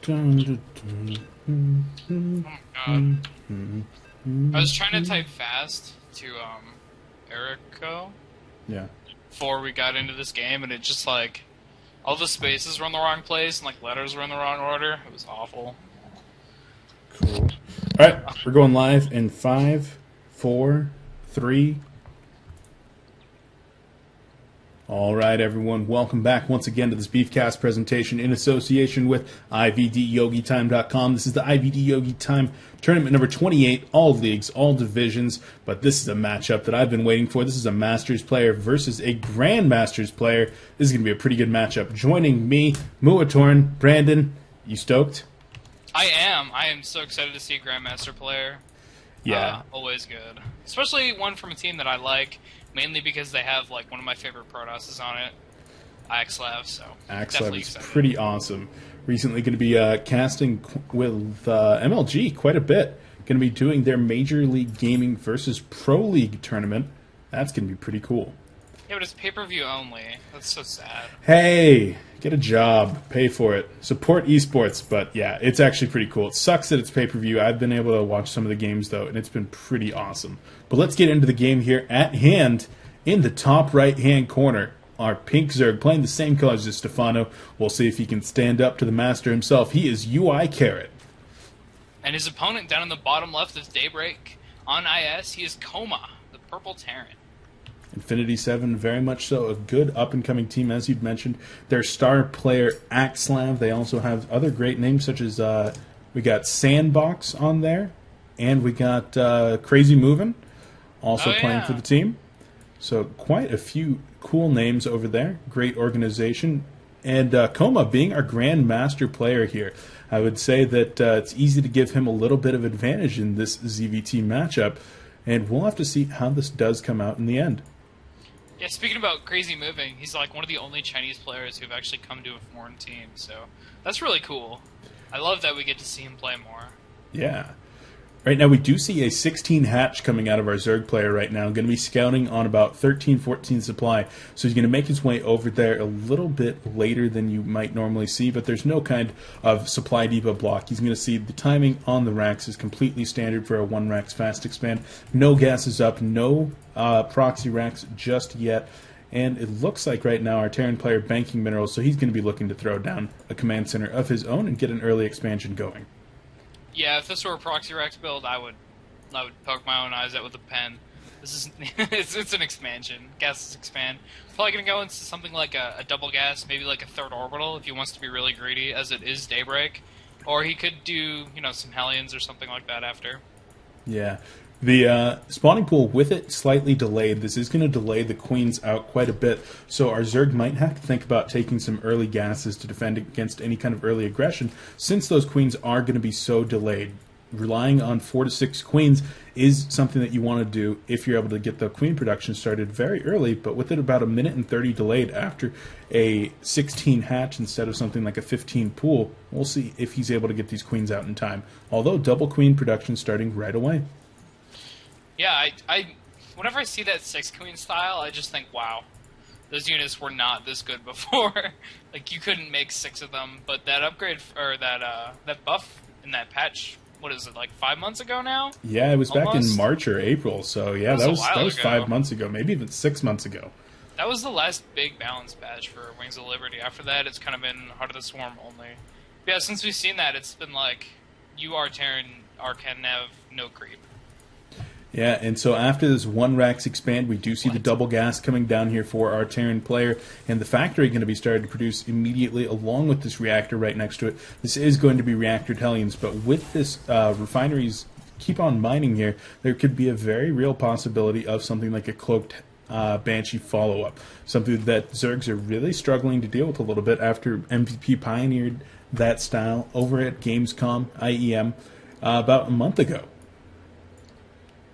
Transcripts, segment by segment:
Oh my god. I was trying to type fast to Erico Yeah. before we got into this game, and it just like all the spaces were in the wrong place and like letters were in the wrong order. It was awful. Cool. All right, we're going live in 5, 4, 3. All right, everyone, welcome back once again to this Beefcast presentation in association with IvDYogiTime.com. This is the IvD Yogi Time tournament number 28, all leagues, all divisions, but this is a matchup that I've been waiting for. This is a Masters player versus a Grandmasters player. This is going to be a pretty good matchup. Joining me, Muatorn, Brandon, you stoked? I am. I am so excited to see a Grandmaster player. Yeah. Always good. Especially one from a team that I like, mainly because they have like one of my favorite Protosses on it, iXlav, so iXlav is pretty awesome. Recently going to be casting with MLG quite a bit. Going to be doing their Major League Gaming versus Pro League tournament. That's going to be pretty cool. Yeah, but it's pay-per-view only. That's so sad. Hey, get a job, pay for it, support esports. But yeah, it's actually pretty cool. It sucks that it's pay-per-view. I've been able to watch some of the games though, and it's been pretty awesome. But let's get into the game here at hand. In the top right-hand corner, our pink Zerg playing the same colors as Stefano. We'll see if he can stand up to the master himself. He is UIcarrot. And his opponent down in the bottom left is Daybreak. On IS, he is iSKoMA, the purple Terran. Infinity 7, very much so. A good up-and-coming team, as you'd mentioned. Their star player, iXlav. They also have other great names, such as we got Sandbox on there, and we got Crazy Movin' also playing for the team. So quite a few cool names over there. Great organization. And iSKoMA being our Grandmaster player here, I would say that it's easy to give him a little bit of advantage in this ZVT matchup, and we'll have to see how this does come out in the end. Yeah, speaking about Crazy Moving, he's like one of the only Chinese players who've actually come to a foreign team, so that's really cool. I love that we get to see him play more. Yeah. Right now we do see a 16 hatch coming out of our Zerg player right now. Going to be scouting on about 13, 14 supply. So he's going to make his way over there a little bit later than you might normally see, but there's no kind of supply depot block. He's going to see the timing on the racks is completely standard for a 1 racks fast expand. No gases up, no proxy racks just yet. And it looks like right now our Terran player banking minerals, so he's going to be looking to throw down a command center of his own and get an early expansion going. Yeah, if this were a Proxy Rex build, I would poke my own eyes out with a pen. This is it's an expansion. Gases expand. Probably gonna go into something like a double gas, maybe like a third orbital if he wants to be really greedy, as it is Daybreak. Or he could do, some Hellions or something like that after. Yeah. The spawning pool with it slightly delayed. This is going to delay the queens out quite a bit, so our Zerg might have to think about taking some early gases to defend against any kind of early aggression, since those queens are going to be so delayed. Relying on 4 to 6 queens is something that you want to do if you're able to get the queen production started very early, but with it about a minute and 30 delayed after a 16 hatch instead of something like a 15 pool, we'll see if he's able to get these queens out in time. Although double queen production starting right away. Yeah, I whenever I see that 6 queen style, I just think, wow, those units were not this good before. Like, you couldn't make 6 of them, but that upgrade, or that buff in that patch, what is it, like 5 months ago now? Yeah, it was Almost? back in March or April, so yeah, that was 5 months ago, maybe even 6 months ago. That was the last big balance patch for Wings of Liberty. After that, it's kind of been Heart of the Swarm only. But yeah, since we've seen that, it's been like, you are Terran, Arcan Nev, no creep. Yeah, and so after this 1 racks expand, we do see the double gas coming down here for our Terran player, and the factory going to be started to produce immediately along with this reactor right next to it. This is going to be reactored Hellions, but with this refineries keep on mining here, there could be a very real possibility of something like a cloaked Banshee follow-up, something that Zergs are really struggling to deal with a little bit after MVP pioneered that style over at Gamescom IEM about a month ago.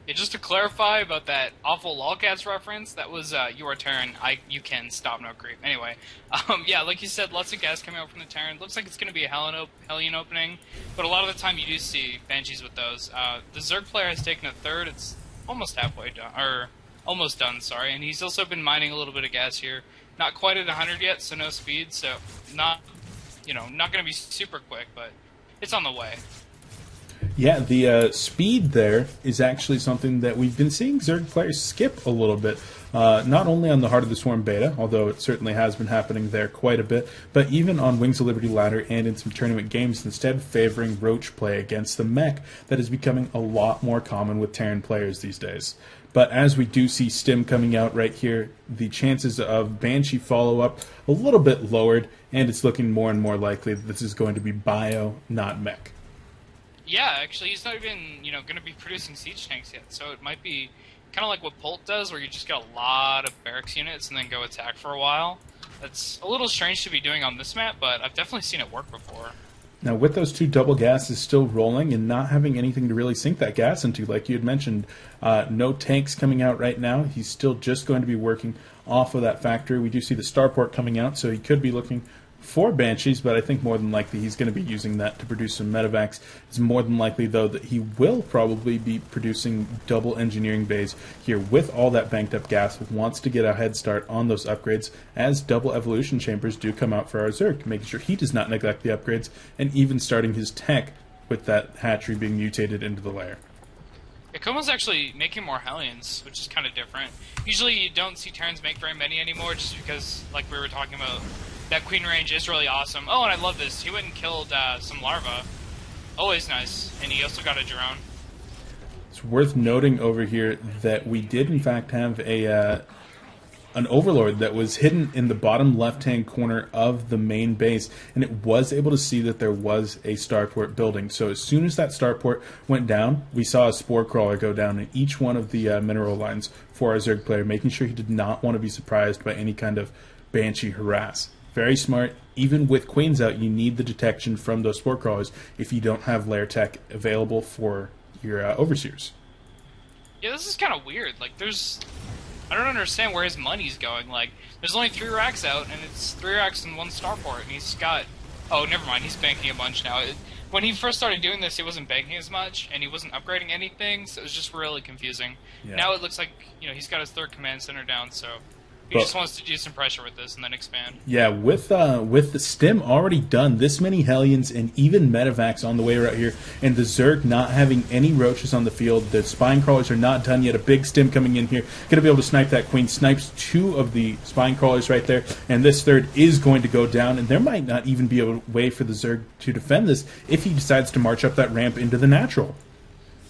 Yeah, just to clarify about that awful lolcats reference, that was your turn. You can stop no creep. Anyway, yeah, like you said, lots of gas coming out from the Terran. Looks like it's going to be a Hellion opening, but a lot of the time you do see Banshees with those. The Zerg player has taken a third. It's almost halfway done, or almost done. Sorry, and he's also been mining a little bit of gas here. Not quite at 100 yet, so no speed. So not not going to be super quick, but it's on the way. Yeah, the speed there is actually something that we've been seeing Zerg players skip a little bit. Not only on the Heart of the Swarm beta, although it certainly has been happening there quite a bit, but even on Wings of Liberty ladder and in some tournament games, instead favoring roach play against the mech that is becoming a lot more common with Terran players these days. But as we do see Stim coming out right here, the chances of Banshee follow-up a little bit lowered, and it's looking more and more likely that this is going to be bio, not mech. Yeah, actually, he's not even, going to be producing siege tanks yet, so it might be kind of like what Pult does, where you just get a lot of barracks units and then go attack for a while. That's a little strange to be doing on this map, but I've definitely seen it work before. Now, with those 2 double gases still rolling and not having anything to really sink that gas into, like you had mentioned, no tanks coming out right now. He's still just going to be working off of that factory. We do see the starport coming out, so he could be looking for Banshees, but I think more than likely he's going to be using that to produce some medevacs. It's more than likely, though, that he will probably be producing double engineering bays here with all that banked up gas. Wants to get a head start on those upgrades as double evolution chambers do come out for our Zerg, making sure he does not neglect the upgrades, and even starting his tech with that hatchery being mutated into the lair. iSKoMA's actually making more Hellions, which is kind of different. Usually you don't see Terrans make very many anymore, just because, like we were talking about, that Queen range is really awesome. Oh, and I love this. He went and killed some larvae. Always nice. And he also got a drone. It's worth noting over here that we did, in fact, have an Overlord that was hidden in the bottom left-hand corner of the main base, and it was able to see that there was a starport building. So as soon as that starport went down, we saw a spore crawler go down in each one of the mineral lines for our Zerg player, making sure he did not want to be surprised by any kind of Banshee harass. Very smart. Even with Queens out, you need the detection from those spore crawlers if you don't have lair tech available for your overseers. Yeah, this is kind of weird. Like, I don't understand where his money's going. Like, there's only 3 racks out, and it's 3 racks and 1 starport, and he's got... Oh, never mind, he's banking a bunch now. When he first started doing this, he wasn't banking as much, and he wasn't upgrading anything, so it was just really confusing. Yeah. Now it looks like, he's got his 3rd command center down, so... He just wants to do some pressure with this and then expand. Yeah, with the stim already done, this many Hellions and even medevacs on the way right here, and the Zerg not having any roaches on the field, the spine crawlers are not done yet. A big stim coming in here, going to be able to snipe that Queen. Snipes 2 of the spine crawlers right there, and this 3rd is going to go down, and there might not even be a way for the Zerg to defend this if he decides to march up that ramp into the natural.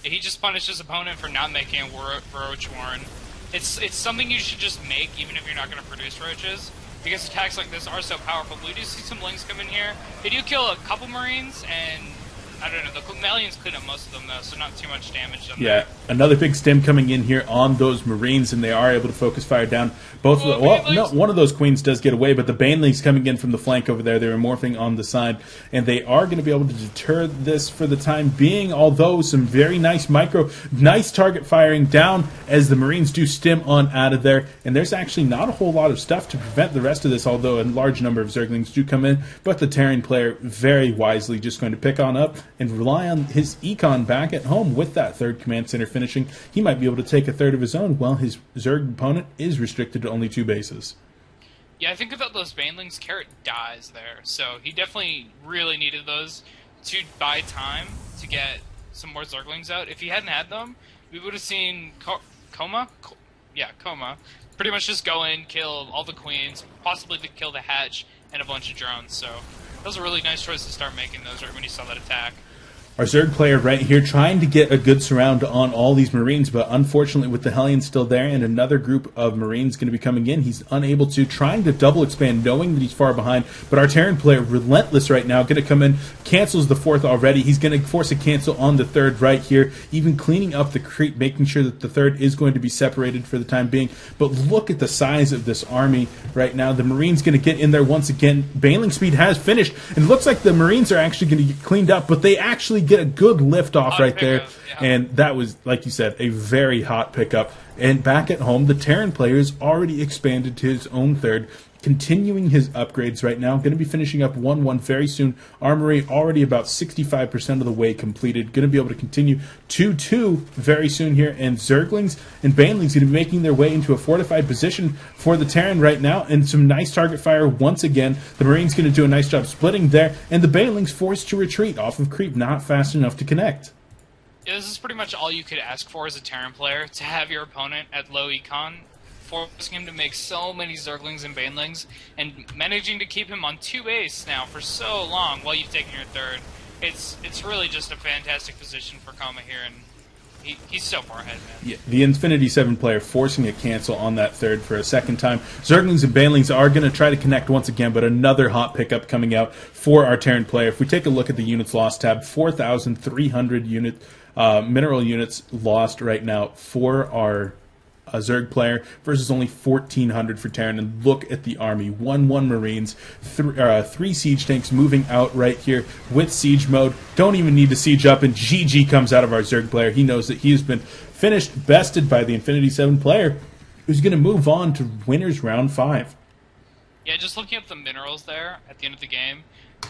He just punished his opponent for not making a roach warren. It's something you should just make, even if you're not going to produce roaches, because attacks like this are so powerful. We do see some Lings come in here. They do kill a couple Marines, and I don't know, the Melians clean up most of them, though, so not too much damage done there. Another big stim coming in here on those Marines, and they are able to focus fire down both of the... Well, no, one of those Queens does get away, but the Banelings coming in from the flank over there, they're morphing on the side, and they are going to be able to deter this for the time being, although some very nice target firing down as the Marines do stim on out of there, and there's actually not a whole lot of stuff to prevent the rest of this, although a large number of Zerglings do come in, but the Terran player very wisely just going to pick on up and rely on his econ back at home with that 3rd command center finishing. He might be able to take a 3rd of his own while his Zerg opponent is restricted to only 2 bases. Yeah, I think without those Banelings, Carrot dies there. So he definitely really needed those to buy time to get some more Zerglings out. If he hadn't had them, we would have seen iSKoMA? iSKoMA. Pretty much just go in, kill all the Queens, possibly to kill the hatch, and a bunch of drones. So that was a really nice choice to start making those right when you saw that attack. Our Zerg player right here trying to get a good surround on all these Marines, but unfortunately with the Hellions still there and another group of Marines going to be coming in, he's unable to, trying to double expand, knowing that he's far behind, but our Terran player, relentless right now, going to come in, cancels the 4th already, he's going to force a cancel on the 3rd right here, even cleaning up the creep, making sure that the 3rd is going to be separated for the time being, but look at the size of this army right now. The Marines going to get in there once again. Baneling speed has finished, and it looks like the Marines are actually going to get cleaned up, but they actually get a good lift off right there, and that was, like you said, a very hot pickup. And back at home, the Terran player has already expanded to his own 3rd, continuing his upgrades right now. Going to be finishing up 1-1 very soon. Armory already about 65% of the way completed. Going to be able to continue 2-2 very soon here. And Zerglings and Banelings going to be making their way into a fortified position for the Terran right now. And some nice target fire once again. The Marines going to do a nice job splitting there. And the Banelings forced to retreat off of creep. Not fast enough to connect. Yeah, this is pretty much all you could ask for as a Terran player, to have your opponent at low econ, forcing him to make so many Zerglings and Banelings, and managing to keep him on 2 base now for so long while you've taken your third. It's really just a fantastic position for KoMA here, and he's so far ahead, man. Yeah, the Infinity 7 player forcing a cancel on that third for a second time. Zerglings and Banelings are going to try to connect once again, but another hot pickup coming out for our Terran player. If we take a look at the units lost tab, 4,300 mineral units lost right now for our Zerg player versus only 1,400 for Terran. And look at the army. 1-1 Marines, 3 siege tanks moving out right here with siege mode. Don't even need to siege up, and GG comes out of our Zerg player. He knows that he has been finished, bested by the Infinity 7 player, who's going to move on to winners round 5. Yeah, just looking up the minerals there at the end of the game,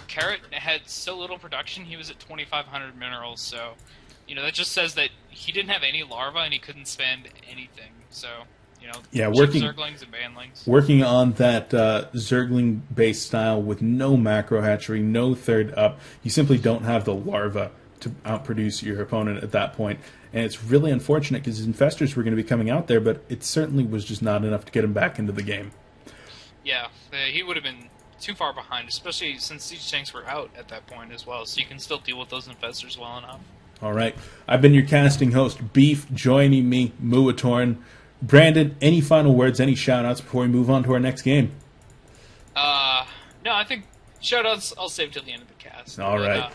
Carrot had so little production, he was at 2,500 minerals, so that just says that he didn't have any larva and he couldn't spend anything. So, yeah, Zerglings and Banlings. Working on that Zergling-based style with no macro hatchery, no third up. You simply don't have the larva to outproduce your opponent at that point. And it's really unfortunate because his infestors were going to be coming out there, but it certainly was just not enough to get him back into the game. Yeah, he would have been too far behind, especially since siege tanks were out at that point as well, so you can still deal with those infestors well enough. All right. I've been your casting host, Beef, joining me, Muatorn. Brandon, any final words, any shout-outs before we move on to our next game? No, I think shout-outs I'll save till the end of the cast. All right.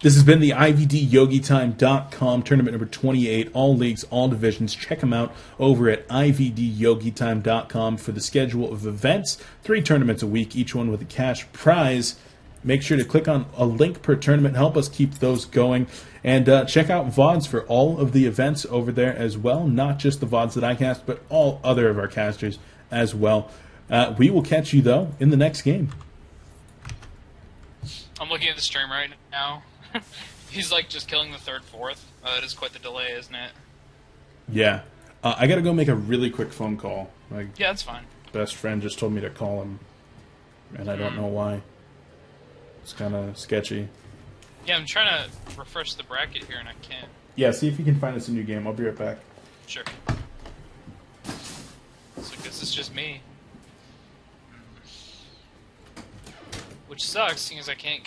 This has been the IvDYogiTime.com tournament number 28, all leagues, all divisions. Check them out over at IvDYogiTime.com for the schedule of events. 3 tournaments a week, each one with a cash prize. Make sure to click on a link per tournament. Help us keep those going. And check out VODs for all of the events over there as well. Not just the VODs that I cast, but all other of our casters as well. We will catch you, though, in the next game. I'm looking at the stream right now. He's like just killing the third, fourth. It is quite the delay, isn't it? Yeah. I got to go make a really quick phone call. My Yeah, that's fine. best friend just told me to call him, and I don't know why. It's kind of sketchy. Yeah, I'm trying to refresh the bracket here, and I can't. Yeah, see if you can find us a new game. I'll be right back. Sure. So I guess it's just me. Which sucks, seeing as I can't get